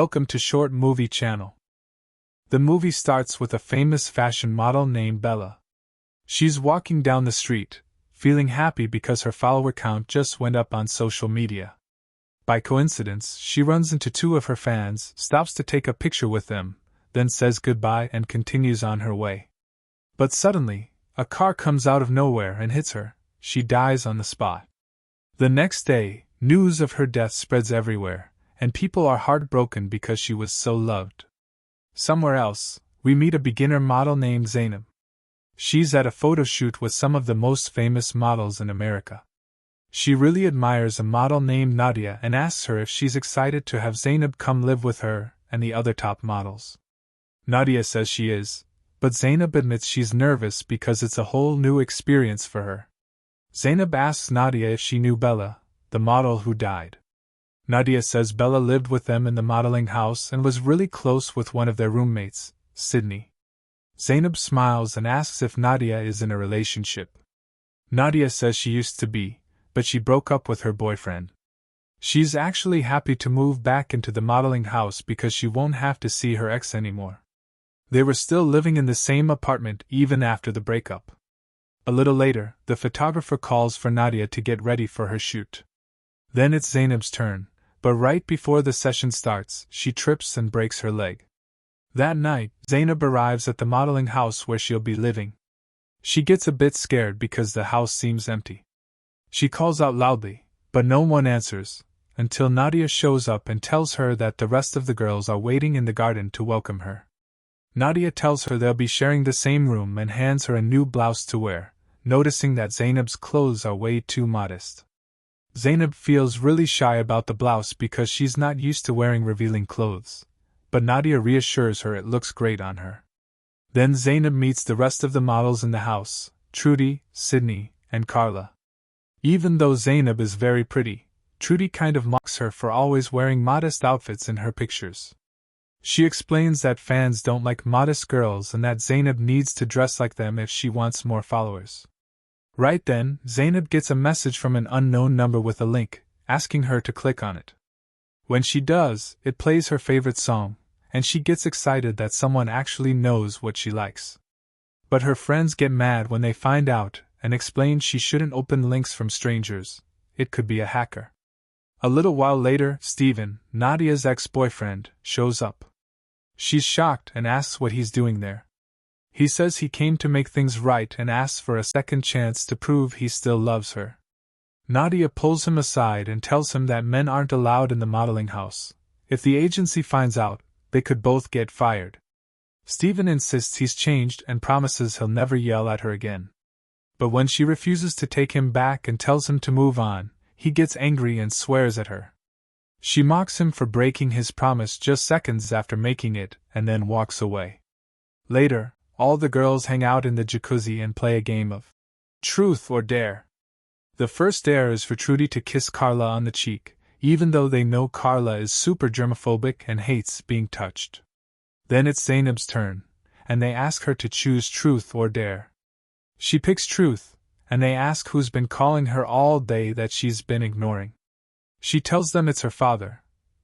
Welcome to Short Movie Channel. The movie starts with a famous fashion model named Bella. She's walking down the street, feeling happy because her follower count just went up on social media. By coincidence, she runs into two of her fans, stops to take a picture with them, then says goodbye and continues on her way. But suddenly, a car comes out of nowhere and hits her. She dies on the spot. The next day, news of her death spreads everywhere, and people are heartbroken because she was so loved. Somewhere else, we meet a beginner model named Zainab. She's at a photo shoot with some of the most famous models in America. She really admires a model named Nadia and asks her if she's excited to have Zainab come live with her and the other top models. Nadia says she is, but Zainab admits she's nervous because it's a whole new experience for her. Zainab asks Nadia if she knew Bella, the model who died. Nadia says Bella lived with them in the modeling house and was really close with one of their roommates, Sydney. Zainab smiles and asks if Nadia is in a relationship. Nadia says she used to be, but she broke up with her boyfriend. She's actually happy to move back into the modeling house because she won't have to see her ex anymore. They were still living in the same apartment even after the breakup. A little later, the photographer calls for Nadia to get ready for her shoot. Then it's Zainab's turn, but right before the session starts, she trips and breaks her leg. That night, Zainab arrives at the modeling house where she'll be living. She gets a bit scared because the house seems empty. She calls out loudly, but no one answers, until Nadia shows up and tells her that the rest of the girls are waiting in the garden to welcome her. Nadia tells her they'll be sharing the same room and hands her a new blouse to wear, noticing that Zainab's clothes are way too modest. Zainab feels really shy about the blouse because she's not used to wearing revealing clothes, but Nadia reassures her it looks great on her. Then Zainab meets the rest of the models in the house, Trudy, Sydney, and Carla. Even though Zainab is very pretty, Trudy kind of mocks her for always wearing modest outfits in her pictures. She explains that fans don't like modest girls and that Zainab needs to dress like them if she wants more followers. Right then, Zainab gets a message from an unknown number with a link, asking her to click on it. When she does, it plays her favorite song, and she gets excited that someone actually knows what she likes. But her friends get mad when they find out, and explain she shouldn't open links from strangers, it could be a hacker. A little while later, Steven, Nadia's ex-boyfriend, shows up. She's shocked and asks what he's doing there. He says he came to make things right and asks for a second chance to prove he still loves her. Nadia pulls him aside and tells him that men aren't allowed in the modeling house. If the agency finds out, they could both get fired. Steven insists he's changed and promises he'll never yell at her again. But when she refuses to take him back and tells him to move on, he gets angry and swears at her. She mocks him for breaking his promise just seconds after making it and then walks away. Later, all the girls hang out in the jacuzzi and play a game of Truth or Dare. The first dare is for Trudy to kiss Carla on the cheek, even though they know Carla is super germophobic and hates being touched. Then it's Zainab's turn, and they ask her to choose Truth or Dare. She picks Truth, and they ask who's been calling her all day that she's been ignoring. She tells them it's her father,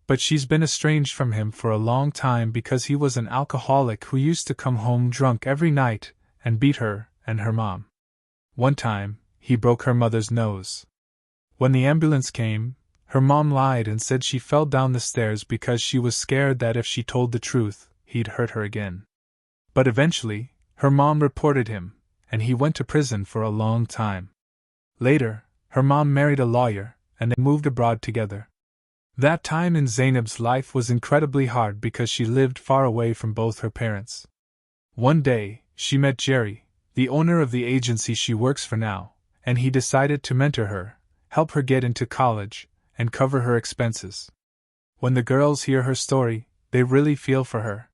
but she's been estranged from him for a long time because he was an alcoholic who used to come home drunk every night and beat her and her mom. One time, he broke her mother's nose. When the ambulance came, her mom lied and said she fell down the stairs because she was scared that if she told the truth, he'd hurt her again. But eventually, her mom reported him, and he went to prison for a long time. Later, her mom married a lawyer, and they moved abroad together. That time in Zainab's life was incredibly hard because she lived far away from both her parents. One day, she met Jerry, the owner of the agency she works for now, and he decided to mentor her, help her get into college, and cover her expenses. When the girls hear her story, they really feel for her.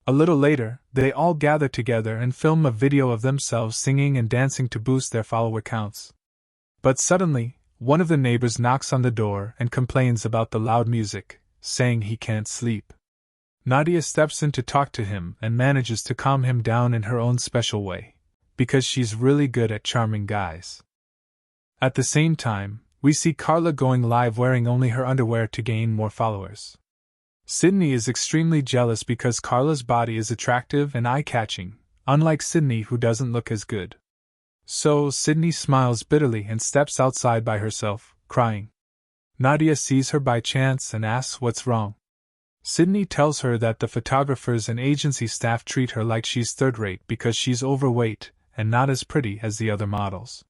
A little later, they all gather together and film a video of themselves singing and dancing to boost their follower counts. But suddenly, one of the neighbors knocks on the door and complains about the loud music, saying he can't sleep. Nadia steps in to talk to him and manages to calm him down in her own special way, because she's really good at charming guys. At the same time, we see Carla going live wearing only her underwear to gain more followers. Sydney is extremely jealous because Carla's body is attractive and eye-catching, unlike Sydney, who doesn't look as good. So, Sydney smiles bitterly and steps outside by herself, crying. Nadia sees her by chance and asks what's wrong. Sydney tells her that the photographers and agency staff treat her like she's third-rate because she's overweight and not as pretty as the other models.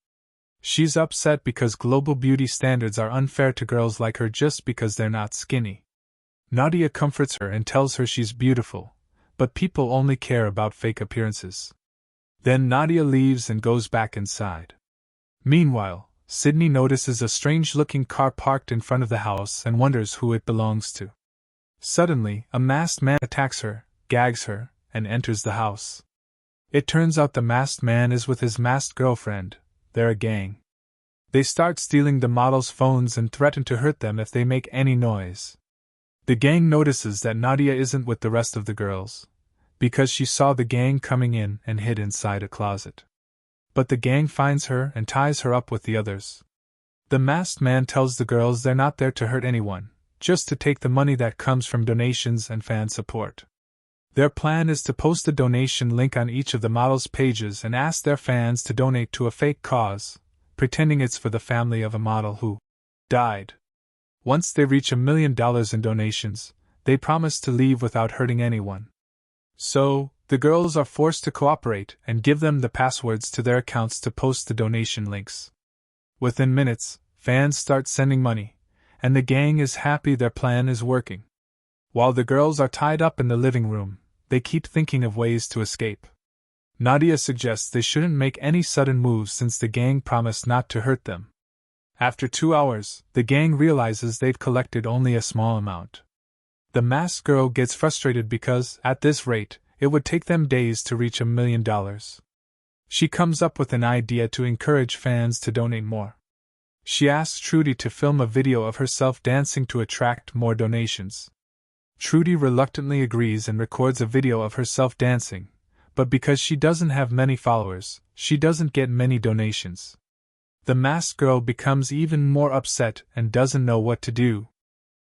She's upset because global beauty standards are unfair to girls like her just because they're not skinny. Nadia comforts her and tells her she's beautiful, but people only care about fake appearances. Then Nadia leaves and goes back inside. Meanwhile, Sydney notices a strange-looking car parked in front of the house and wonders who it belongs to. Suddenly, a masked man attacks her, gags her, and enters the house. It turns out the masked man is with his masked girlfriend. They're a gang. They start stealing the models' phones and threaten to hurt them if they make any noise. The gang notices that Nadia isn't with the rest of the girls, because she saw the gang coming in and hid inside a closet. But the gang finds her and ties her up with the others. The masked man tells the girls they're not there to hurt anyone, just to take the money that comes from donations and fan support. Their plan is to post a donation link on each of the models' pages and ask their fans to donate to a fake cause, pretending it's for the family of a model who died. Once they reach $1 million in donations, they promise to leave without hurting anyone. So, the girls are forced to cooperate and give them the passwords to their accounts to post the donation links. Within minutes, fans start sending money, and the gang is happy their plan is working. While the girls are tied up in the living room, they keep thinking of ways to escape. Nadia suggests they shouldn't make any sudden moves since the gang promised not to hurt them. After 2 hours, the gang realizes they've collected only a small amount. The masked girl gets frustrated because, at this rate, it would take them days to reach $1 million. She comes up with an idea to encourage fans to donate more. She asks Trudy to film a video of herself dancing to attract more donations. Trudy reluctantly agrees and records a video of herself dancing, but because she doesn't have many followers, she doesn't get many donations. The masked girl becomes even more upset and doesn't know what to do.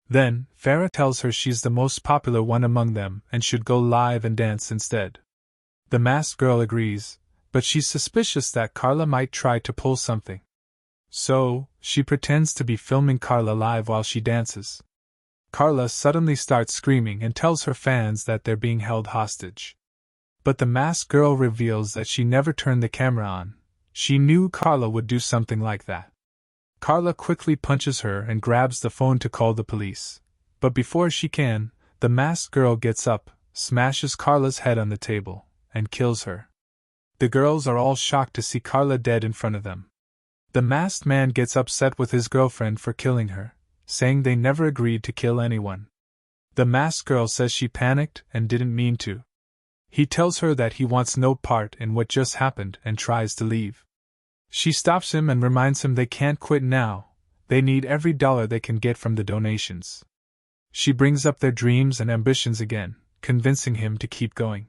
Then, Farah tells her she's the most popular one among them and should go live and dance instead. The masked girl agrees, but she's suspicious that Carla might try to pull something. So, she pretends to be filming Carla live while she dances. Carla suddenly starts screaming and tells her fans that they're being held hostage. But the masked girl reveals that she never turned the camera on. She knew Carla would do something like that. Carla quickly punches her and grabs the phone to call the police. But before she can, the masked girl gets up, smashes Carla's head on the table, and kills her. The girls are all shocked to see Carla dead in front of them. The masked man gets upset with his girlfriend for killing her, saying they never agreed to kill anyone. The masked girl says she panicked and didn't mean to. He tells her that he wants no part in what just happened and tries to leave. She stops him and reminds him they can't quit now, they need every dollar they can get from the donations. She brings up their dreams and ambitions again, convincing him to keep going.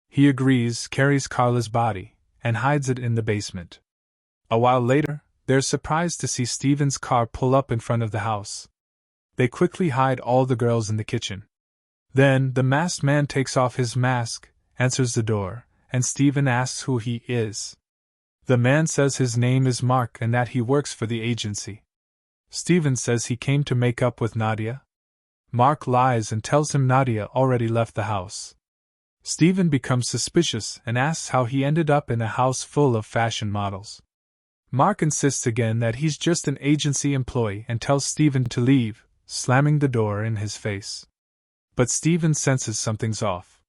He agrees, carries Carla's body, and hides it in the basement. A while later, they're surprised to see Steven's car pull up in front of the house. They quickly hide all the girls in the kitchen. Then, the masked man takes off his mask, answers the door, and Steven asks who he is. The man says his name is Mark and that he works for the agency. Steven says he came to make up with Nadia. Mark lies and tells him Nadia already left the house. Steven becomes suspicious and asks how he ended up in a house full of fashion models. Mark insists again that he's just an agency employee and tells Steven to leave, slamming the door in his face. But Steven senses something's off.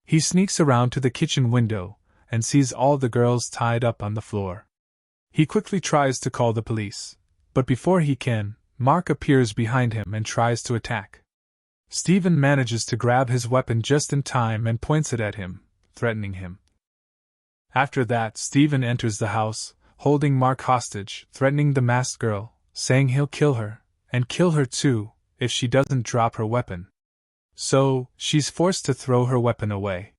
He sneaks around to the kitchen window and sees all the girls tied up on the floor. He quickly tries to call the police, but before he can, Mark appears behind him and tries to attack. Steven manages to grab his weapon just in time and points it at him, threatening him. After that, Steven enters the house, holding Mark hostage, threatening the masked girl, saying he'll kill her, and kill her too, if she doesn't drop her weapon. So, she's forced to throw her weapon away.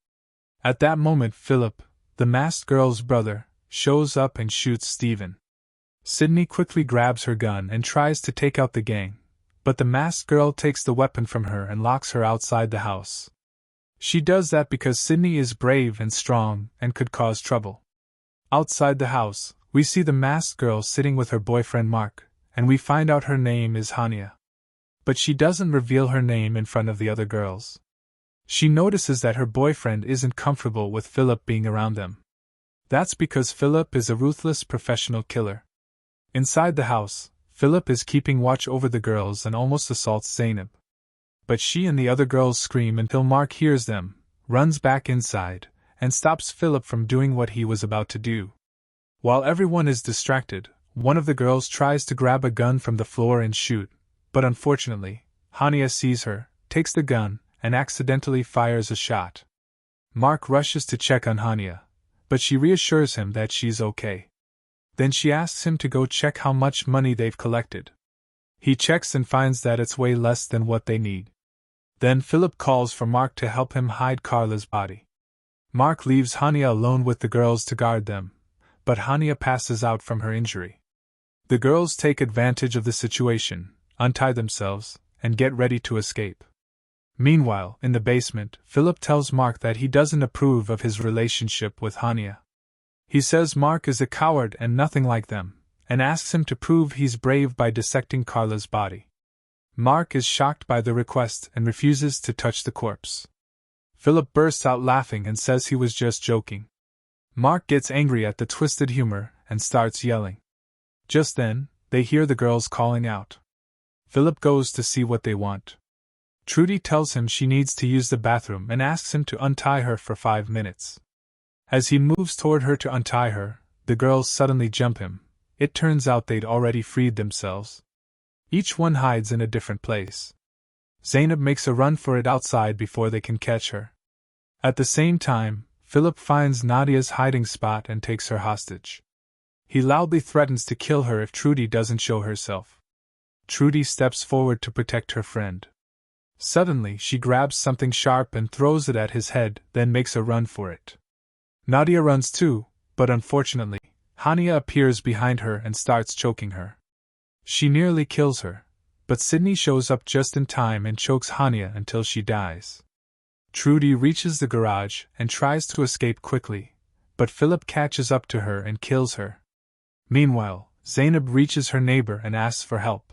At that moment, Philip, the masked girl's brother, shows up and shoots Steven. Sydney quickly grabs her gun and tries to take out the gang, but the masked girl takes the weapon from her and locks her outside the house. She does that because Sydney is brave and strong and could cause trouble. Outside the house, we see the masked girl sitting with her boyfriend Mark, and we find out her name is Hania. But she doesn't reveal her name in front of the other girls. She notices that her boyfriend isn't comfortable with Philip being around them. That's because Philip is a ruthless professional killer. Inside the house, Philip is keeping watch over the girls and almost assaults Zainab. But she and the other girls scream until Mark hears them, runs back inside, and stops Philip from doing what he was about to do. While everyone is distracted, one of the girls tries to grab a gun from the floor and shoot, but unfortunately, Hania sees her, takes the gun, and accidentally fires a shot. Mark rushes to check on Hania, but she reassures him that she's okay. Then she asks him to go check how much money they've collected. He checks and finds that it's way less than what they need. Then Philip calls for Mark to help him hide Carla's body. Mark leaves Hania alone with the girls to guard them, but Hania passes out from her injury. The girls take advantage of the situation, untie themselves, and get ready to escape. Meanwhile, in the basement, Philip tells Mark that he doesn't approve of his relationship with Hania. He says Mark is a coward and nothing like them, and asks him to prove he's brave by dissecting Carla's body. Mark is shocked by the request and refuses to touch the corpse. Philip bursts out laughing and says he was just joking. Mark gets angry at the twisted humor and starts yelling. Just then, they hear the girls calling out. Philip goes to see what they want. Trudy tells him she needs to use the bathroom and asks him to untie her for 5 minutes. As he moves toward her to untie her, the girls suddenly jump him. It turns out they'd already freed themselves. Each one hides in a different place. Zainab makes a run for it outside before they can catch her. At the same time, Philip finds Nadia's hiding spot and takes her hostage. He loudly threatens to kill her if Trudy doesn't show herself. Trudy steps forward to protect her friend. Suddenly, she grabs something sharp and throws it at his head, then makes a run for it. Nadia runs too, but unfortunately, Hania appears behind her and starts choking her. She nearly kills her, but Sydney shows up just in time and chokes Hania until she dies. Trudy reaches the garage and tries to escape quickly, but Philip catches up to her and kills her. Meanwhile, Zainab reaches her neighbor and asks for help.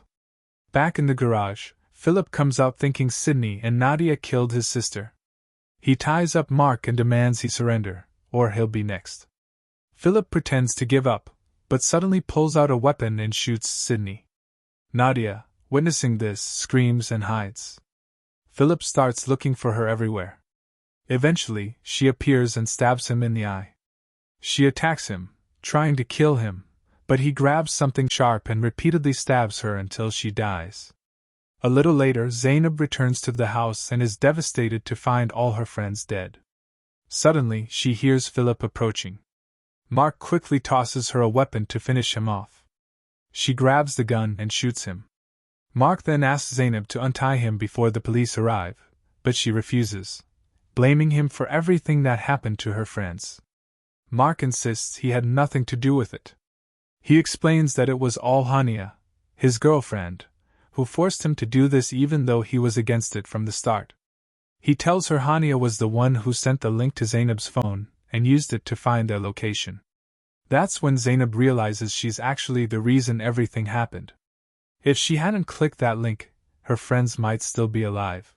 Back in the garage, Philip comes out thinking Sydney and Nadia killed his sister. He ties up Mark and demands he surrender, or he'll be next. Philip pretends to give up, but suddenly pulls out a weapon and shoots Sydney. Nadia, witnessing this, screams and hides. Philip starts looking for her everywhere. Eventually, she appears and stabs him in the eye. She attacks him, trying to kill him, but he grabs something sharp and repeatedly stabs her until she dies. A little later, Zainab returns to the house and is devastated to find all her friends dead. Suddenly, she hears Philip approaching. Mark quickly tosses her a weapon to finish him off. She grabs the gun and shoots him. Mark then asks Zainab to untie him before the police arrive, but she refuses, blaming him for everything that happened to her friends. Mark insists he had nothing to do with it. He explains that it was all Hania, his girlfriend, who forced him to do this even though he was against it from the start. He tells her Hania was the one who sent the link to Zainab's phone and used it to find their location. That's when Zainab realizes she's actually the reason everything happened. If she hadn't clicked that link, her friends might still be alive.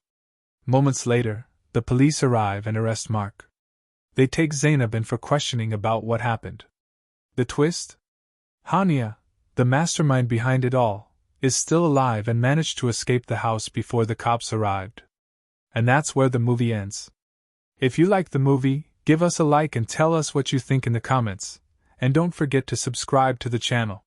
Moments later, the police arrive and arrest Mark. They take Zainab in for questioning about what happened. The twist? Hania, the mastermind behind it all, is still alive and managed to escape the house before the cops arrived. And that's where the movie ends. If you like the movie, give us a like and tell us what you think in the comments, and don't forget to subscribe to the channel.